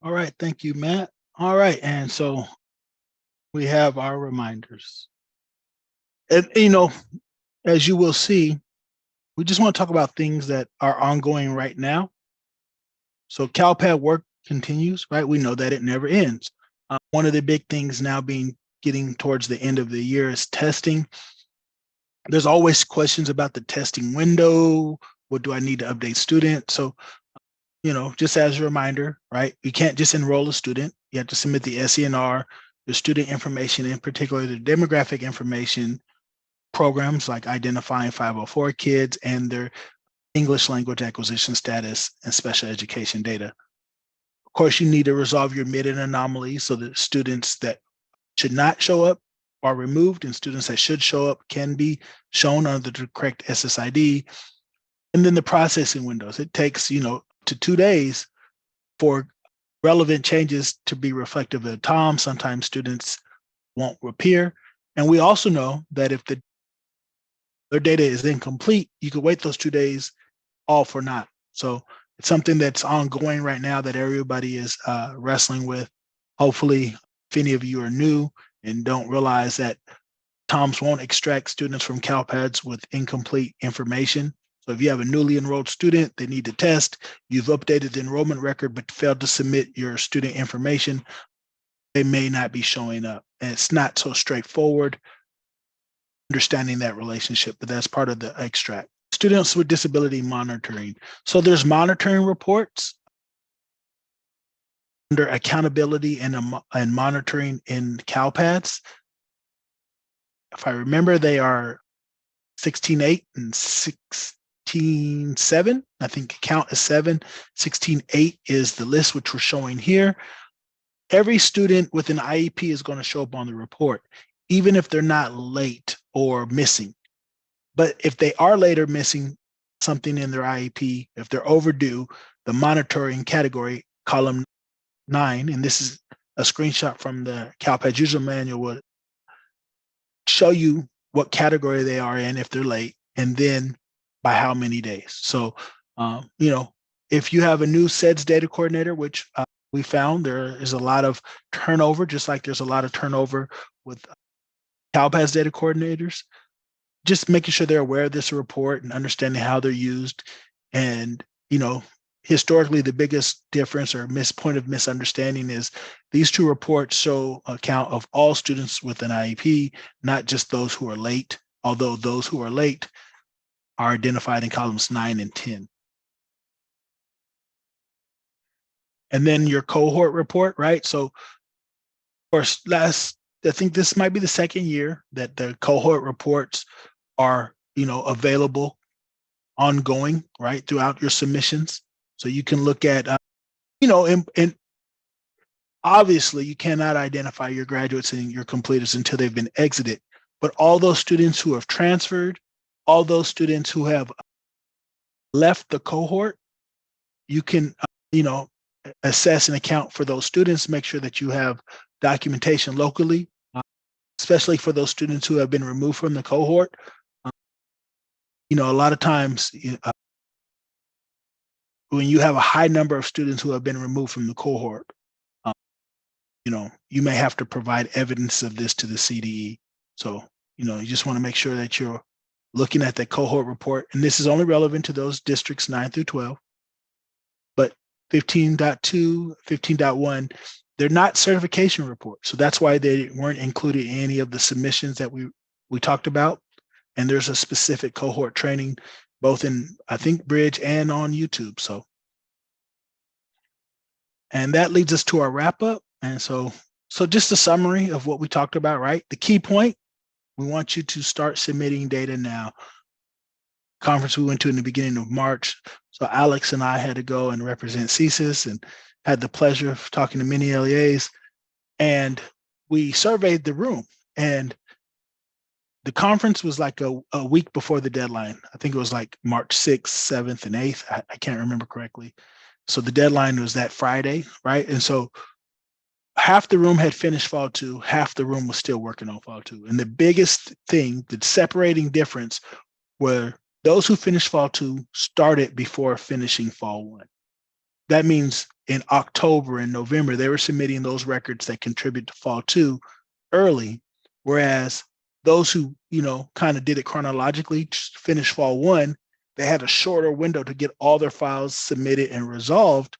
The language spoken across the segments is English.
All right, thank you, Matt. All right, and so we have our reminders. And as you will see, we just want to talk about things that are ongoing right now. So CalPad work continues, right? We know that it never ends. One of the big things now being getting towards the end of the year is testing. There's always questions about the testing window. What do I need to update students? So, just as a reminder, right? You can't just enroll a student. You have to submit the SENR, the student information, in particular the demographic information, programs like identifying 504 kids and their English language acquisition status and special education data. Of course, you need to resolve your mid and anomalies so that students that should not show up are removed and students that should show up can be shown under the correct SSID. And then the processing windows. It takes, to 2 days for relevant changes to be reflective of the TOM. Sometimes students won't appear. And we also know that if their data is incomplete, you could wait those 2 days all for naught. So it's something that's ongoing right now that everybody is wrestling with. Hopefully, if any of you are new and don't realize that TOMS won't extract students from CalPADS with incomplete information. So if you have a newly enrolled student, they need to test, you've updated the enrollment record but failed to submit your student information, they may not be showing up. And it's not so straightforward understanding that relationship, but that's part of the extract. Students with disability monitoring. So there's monitoring reports under accountability and monitoring in CalPADS. If I remember, they are 16.8 and 16.7. I think count is 7. 16.8 is the list which we're showing here. Every student with an IEP is going to show up on the report, even if they're not late or missing. But if they are late or missing something in their IEP, if they're overdue, the monitoring category, column 9, and this is a screenshot from the CalPADS user manual, will show you what category they are in if they're late, and then by how many days. So, if you have a new SEDS data coordinator, which we found there is a lot of turnover, just like there's a lot of turnover with CalPADS data coordinators, just making sure they're aware of this report and understanding how they're used. And, historically, the biggest difference or point of misunderstanding is these two reports show a count of all students with an IEP, not just those who are late, although those who are late are identified in columns 9 and 10. And then your cohort report, right? So, of course, I think this might be the second year that the cohort reports are, available ongoing, right, throughout your submissions. So you can look at, and obviously you cannot identify your graduates and your completers until they've been exited. But all those students who have transferred, all those students who have left the cohort, you can, assess and account for those students, make sure that you have documentation locally, especially for those students who have been removed from the cohort. A lot of times when you have a high number of students who have been removed from the cohort, you may have to provide evidence of this to the CDE. So, you just want to make sure that you're looking at that cohort report. And this is only relevant to those districts 9 through 12. But 15.2, 15.1, they're not certification reports. So that's why they weren't included in any of the submissions that we talked about. And there's a specific cohort training, both in, I think, Bridge and on YouTube. So, and that leads us to our wrap up. And so just a summary of what we talked about, right? The key point, we want you to start submitting data now. Conference we went to in the beginning of March. So Alex and I had to go and represent CSIS and had the pleasure of talking to many LEAs. And we surveyed the room. And the conference was like a week before the deadline. I think it was like March 6th, 7th, and 8th. I can't remember correctly. So the deadline was that Friday, right? And so half the room had finished Fall 2, half the room was still working on Fall 2. And the biggest thing, the separating difference, were those who finished Fall 2 started before finishing Fall 1. that means in October and November, they were submitting those records that contribute to fall 2 early, whereas those who, kind of did it chronologically, finished fall 1, they had a shorter window to get all their files submitted and resolved,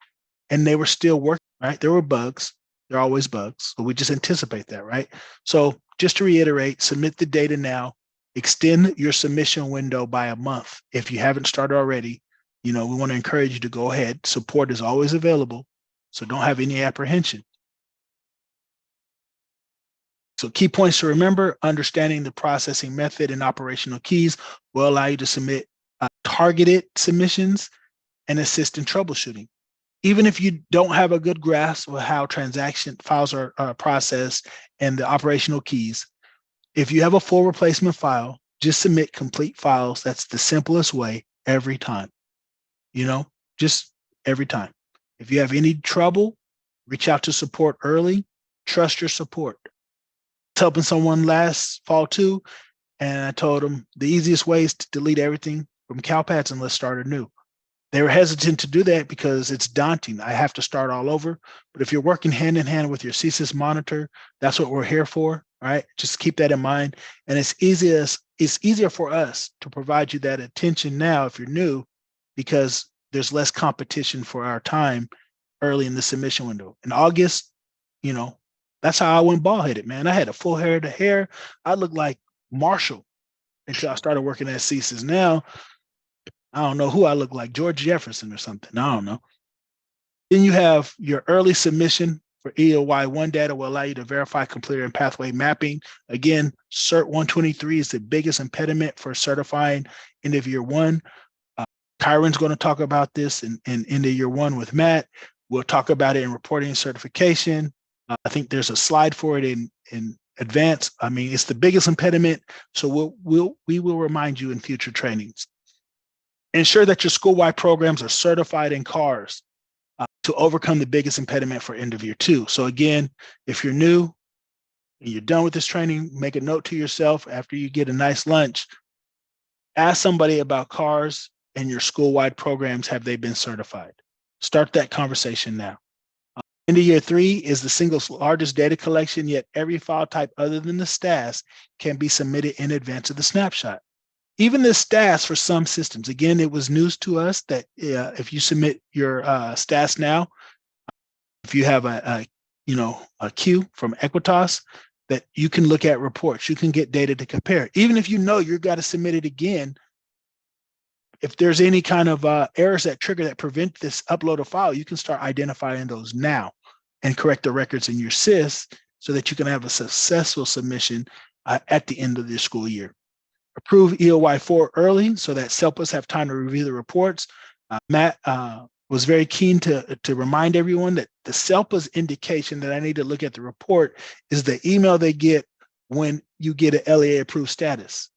and they were still working, right? There were bugs. There are always bugs, so we just anticipate that, right? So just to reiterate, submit the data now, extend your submission window by a month. If you haven't started already, we want to encourage you to go ahead. Support is always available, so don't have any apprehension. So key points to remember: understanding the processing method and operational keys will allow you to submit targeted submissions and assist in troubleshooting. Even if you don't have a good grasp of how transaction files are processed and the operational keys, if you have a full replacement file, just submit complete files. That's the simplest way every time, just every time. If you have any trouble, reach out to support early. Trust your support. I was helping someone last fall too, and I told them the easiest way is to delete everything from CALPADS and let's start anew. They were hesitant to do that because it's daunting. I have to start all over. But if you're working hand in hand with your CSIS monitor, that's what we're here for, right? Just keep that in mind. And it's easier for us to provide you that attention now if you're new, because there's less competition for our time early in the submission window. In August, that's how I went bald-headed, man. I had a full head of hair. I looked like Marshall until I started working at CSIS. Now, I don't know who I look like, George Jefferson or something. I don't know. Then you have your early submission for EOY 1 data will allow you to verify completer and pathway mapping. Again, CERT 123 is the biggest impediment for certifying end of year 1. Kyron's going to talk about this in end of year 1 with Matt. We'll talk about it in reporting and certification. I think there's a slide for it in advance. I mean, it's the biggest impediment. So we will remind you in future trainings. Ensure that your school-wide programs are certified in CARS to overcome the biggest impediment for end of year 2. So again, if you're new and you're done with this training, make a note to yourself after you get a nice lunch, ask somebody about CARS and your school-wide programs. Have they been certified? Start that conversation now. End of year 3 is the single largest data collection, yet every file type other than the STAS can be submitted in advance of the snapshot. Even the STAS for some systems. Again, it was news to us that if you submit your STAS now, if you have a queue from Equitas, that you can look at reports, you can get data to compare. Even if you've got to submit it again, if there's any kind of errors that trigger that prevent this upload of file, you can start identifying those now and correct the records in your SIS so that you can have a successful submission at the end of the school year. Approve EOY 4 early so that CELPAs have time to review the reports. Matt was very keen to remind everyone that the CELPA's indication that I need to look at the report is the email they get when you get an LEA approved status.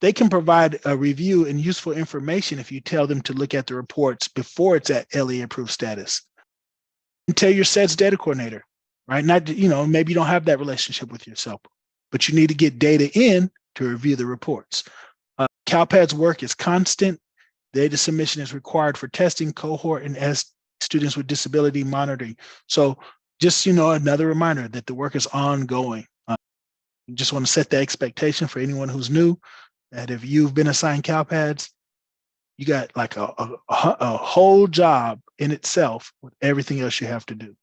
They can provide a review and useful information if you tell them to look at the reports before it's at LEA approved status. And tell your SEDS data coordinator, right? Not, maybe you don't have that relationship with your CELPA, but you need to get data in to review the reports. CALPADS work is constant. Data submission is required for testing, cohort, and as students with disability monitoring. So just, another reminder that the work is ongoing. Just want to set the expectation for anyone who's new that if you've been assigned CALPADS, you got like a whole job in itself with everything else you have to do.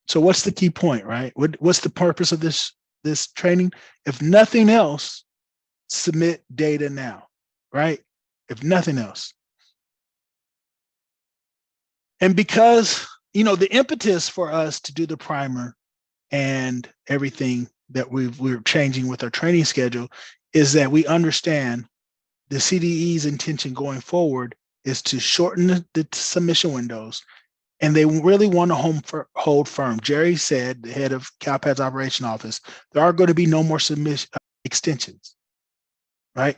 So what's the key point, right? What's the purpose of this training? If nothing else, submit data now, right? If nothing else. And because, the impetus for us to do the primer and everything that we're changing with our training schedule is that we understand the CDE's intention going forward is to shorten the submission windows, and they really want to hold firm. Jerry said, the head of CALPADS Operation Office, there are going to be no more submission extensions, right?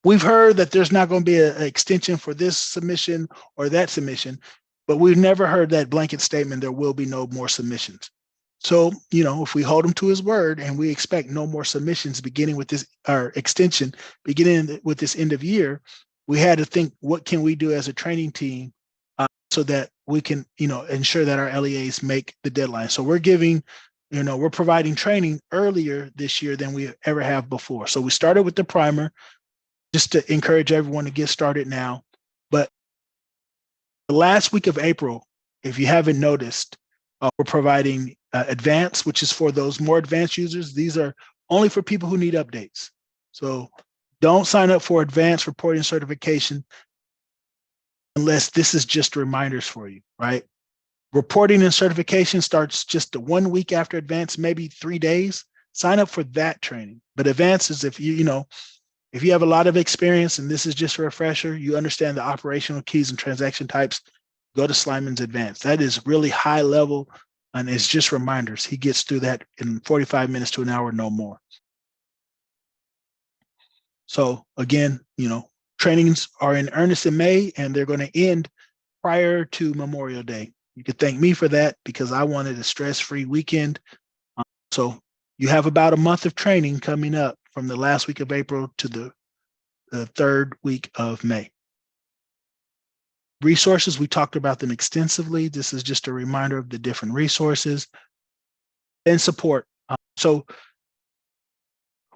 We've heard that there's not going to be an extension for this submission or that submission, but we've never heard that blanket statement, there will be no more submissions. So, if we hold him to his word and we expect no more submissions beginning with this, or extension beginning with this end of year, we had to think, what can we do as a training team so that we can, ensure that our LEAs make the deadline. So we're giving, we're providing training earlier this year than we ever have before. So we started with the primer just to encourage everyone to get started now. But the last week of April, if you haven't noticed, we're providing advanced, which is for those more advanced users. These are only for people who need updates. So don't sign up for advanced reporting certification unless this is just reminders for you, right? Reporting and certification starts just 1 week after advanced, maybe 3 days. Sign up for that training. But advanced is if if you have a lot of experience and this is just a refresher, you understand the operational keys and transaction types, go to Slyman's Advanced. That is really high level and it's just reminders. He gets through that in 45 minutes to an hour, no more. So again, trainings are in earnest in May and they're going to end prior to Memorial Day. You could thank me for that because I wanted a stress-free weekend. So you have about a month of training coming up from the last week of April to the third week of May. Resources, we talked about them extensively. This is just a reminder of the different resources and support. So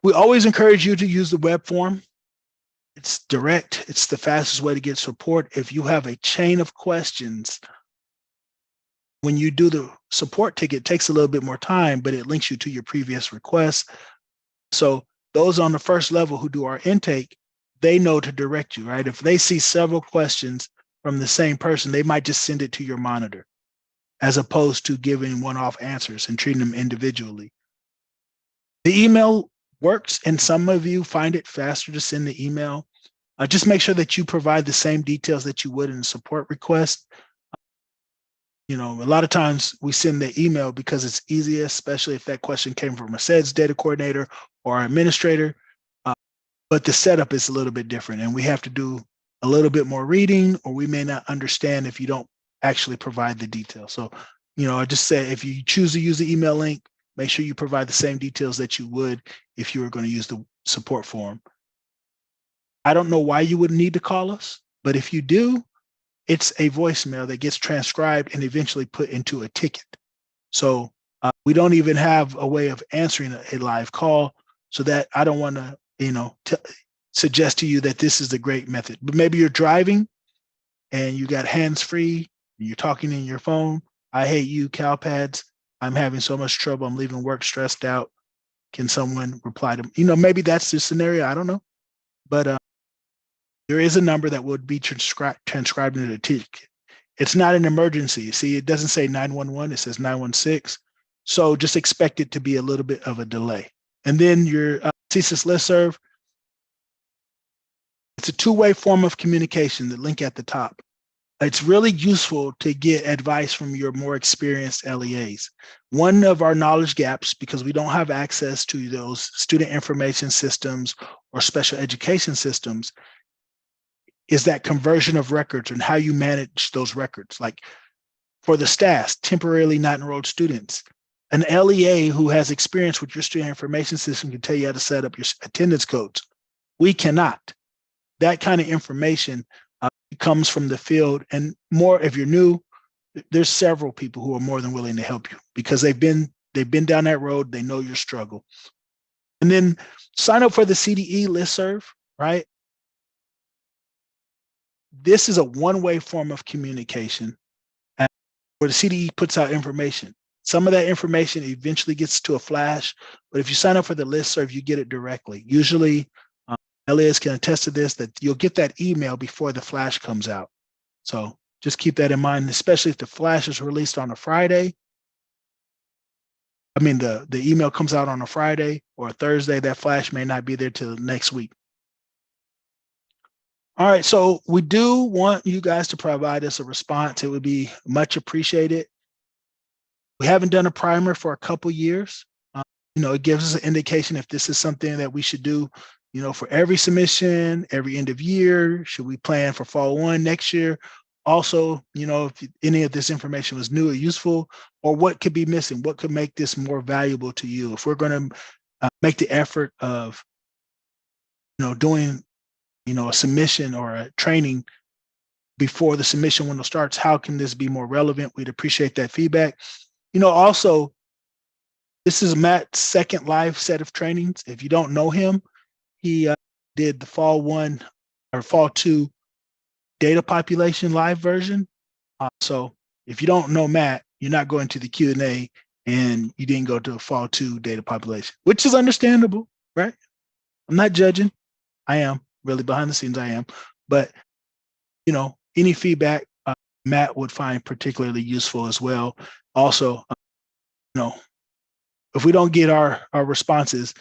we always encourage you to use the web form. It's direct. It's the fastest way to get support. If you have a chain of questions, when you do the support ticket, it takes a little bit more time, but it links you to your previous requests. So those on the first level who do our intake, they know to direct you, right? If they see several questions from the same person, they might just send it to your monitor as opposed to giving one-off answers and treating them individually. The email works, and some of you find it faster to send the email. Just make sure that you provide the same details that you would in a support request. A lot of times we send the email because it's easier, especially if that question came from a SEDS data coordinator or our administrator. But the setup is a little bit different, and we have to do a little bit more reading, or we may not understand if you don't actually provide the details. So, I just say if you choose to use the email link, make sure you provide the same details that you would if you were going to use the support form. I don't know why you would need to call us, but if you do, it's a voicemail that gets transcribed and eventually put into a ticket. So we don't even have a way of answering a live call, so that I don't want to, suggest to you that this is the great method. But maybe you're driving and you got hands-free and you're talking in your phone. I hate you, CALPADS. I'm having so much trouble. I'm leaving work stressed out. Can someone reply to, maybe that's the scenario. I don't know. But there is a number that would be transcribed into the ticket. It's not an emergency. See, it doesn't say 911, it says 916. So just expect it to be a little bit of a delay. And then your CSIS listserv, it's a two-way form of communication, the link at the top. It's really useful to get advice from your more experienced LEAs. One of our knowledge gaps, because we don't have access to those student information systems or special education systems, is that conversion of records and how you manage those records. Like for the STAS, temporarily not enrolled students, an LEA who has experience with your student information system can tell you how to set up your attendance codes. We cannot. That kind of information comes from the field, and more if you're new, there's several people who are more than willing to help you because they've been down that road. They know your struggle. And then sign up for the CDE listserv, right? This is a one-way form of communication where the CDE puts out information. Some of that information eventually gets to a flash, but if you sign up for the listserv, you get it directly. Usually, LEAs can attest to this, that you'll get that email before the flash comes out. So just keep that in mind, especially if the flash is released on a Friday. I mean, the email comes out on a Friday or a Thursday, that flash may not be there till next week. All right, so we do want you guys to provide us a response. It would be much appreciated. We haven't done a primer for a couple years. It gives us an indication if this is something that we should do, for every submission, every end of year. Should we plan for fall 1 next year? Also, if any of this information was new or useful, or what could be missing, what could make this more valuable to you? If we're going to make the effort of, doing, a submission or a training, before the submission window starts, how can this be more relevant? We'd appreciate that feedback. Also, this is Matt's second live set of trainings. If you don't know him, he did the fall 1 or fall 2 data population live version. So if you don't know Matt, you're not going to the Q&A and you didn't go to a fall 2 data population, which is understandable, right? I'm not judging. I am really behind the scenes. I am, but any feedback Matt would find particularly useful as well. Also, if we don't get our responses,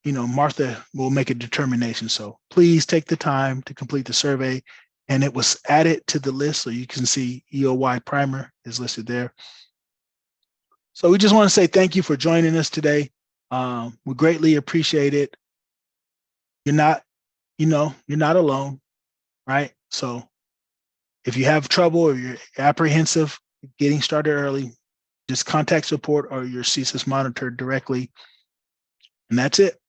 Martha will make a determination. So please take the time to complete the survey. And it was added to the list, so you can see EOY primer is listed there. So we just want to say thank you for joining us today. We greatly appreciate it. You're not alone, right? So if you have trouble or you're apprehensive getting started early, just contact support or your CSIS monitor directly. And that's it.